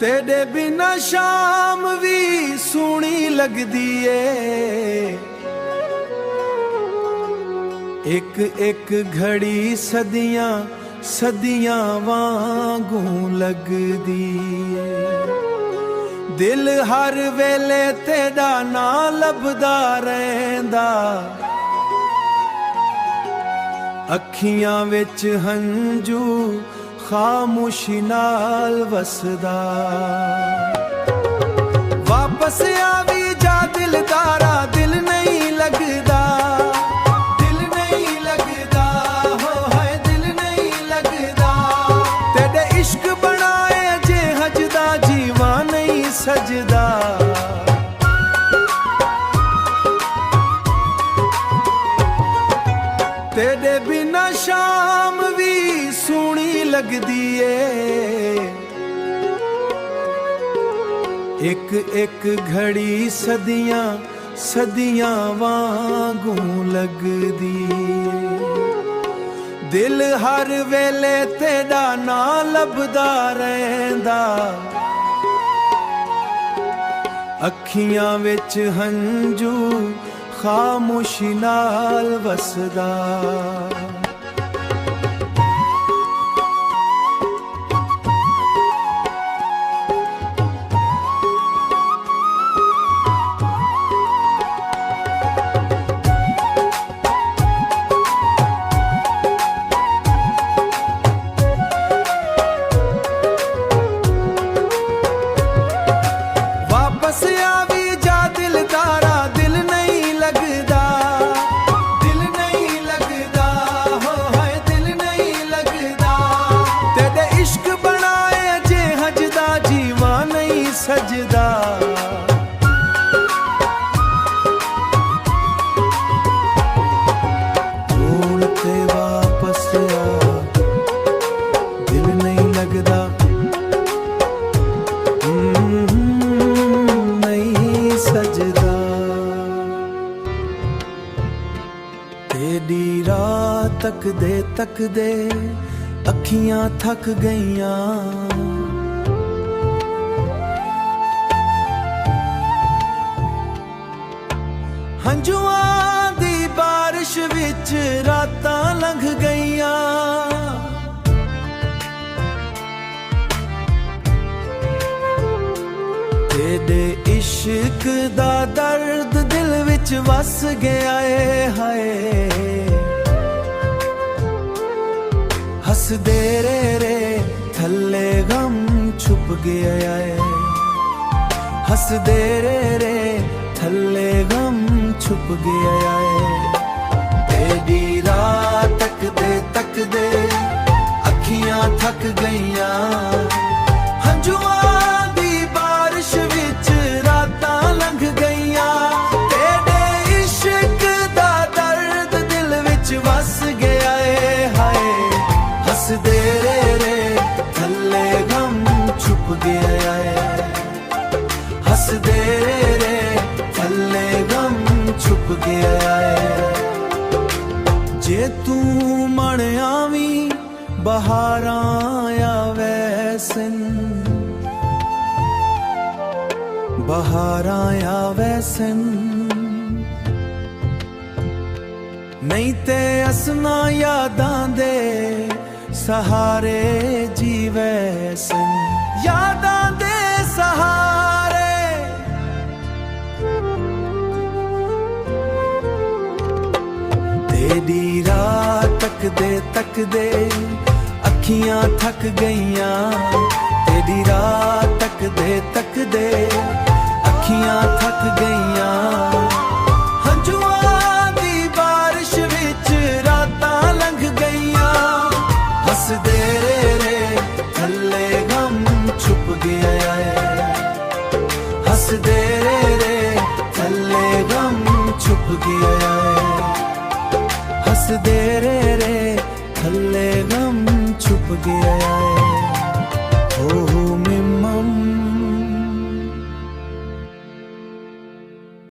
तेरे बिना शाम भी सोहनी लगदी ए। एक एक घड़ी सदियां सदियां वांगू लगदी ए। दिल हर वेले तेरा ना लभदा रहिंदा, अखियां विच हंजू खामोशी नाल वसदा। वापस आवी जा दिलदारा, दिल नहीं लगदा, दिल नहीं लगदा, हो है दिल नहीं लगदा। तेरे इश्क बनाए जे हजदा, जीवा नहीं सजदा। तेरे बिना शाम भी सोहनी लगदी ए। एक एक घड़ी सदियां सदियां वांगू लगदी ए। दिल हर वेले तेरा ना लभदा रहिंदा, अखियां विच हंजू खामोशी नाल वसदा। वापस आवी जा दिलदारा, दिल नहीं लगदा, दिल नहीं लगदा, हो है दिल नहीं लगदा। तेरे इश्क बनाए जे हजदा, जीवा नहीं सजदा। ढूंढ के वापस आ, दिल नहीं लगदा, सजदा। तेरी राह तक दे अखियां थक गईयां। हंजुआं दी बारिश विच रातां लंघ गईयां। तेरे इश्क दा दर्द दिल विच वस गया ए हाय। हसदे रे थल्ले गम छुप गया ए। हसदे रे थल्ले गम छुप गया ए। तेरी राह तक दे अखियां थक गईयां। हंजुआं दी बारिश विच रातां लंघ गईयां। तेरे इश्क दा दर्द दिल विच वस गया ए हाय। हसदे रे थल्ले गम छुप गया ए। हसदे रे थल्ले गम छुप गया ए। जे तू मण आवी बहारां आवैसन, बहारां आवैसन। नहीं ते असना यादां दे सहारे जीवैसन, यादां दे सहारे। तेरी राह तक दे अखियां थक गईयां। तेरी राह तक दे अखियां थक गईयां। हंजुआं दी बारिश विच रातां लंघ गईयां। हसदे रे थल्ले गम छुप गया ए। हसदे रे थल्ले गम छुप गया ए। हसदे रे थल्ले गम छुप गया है।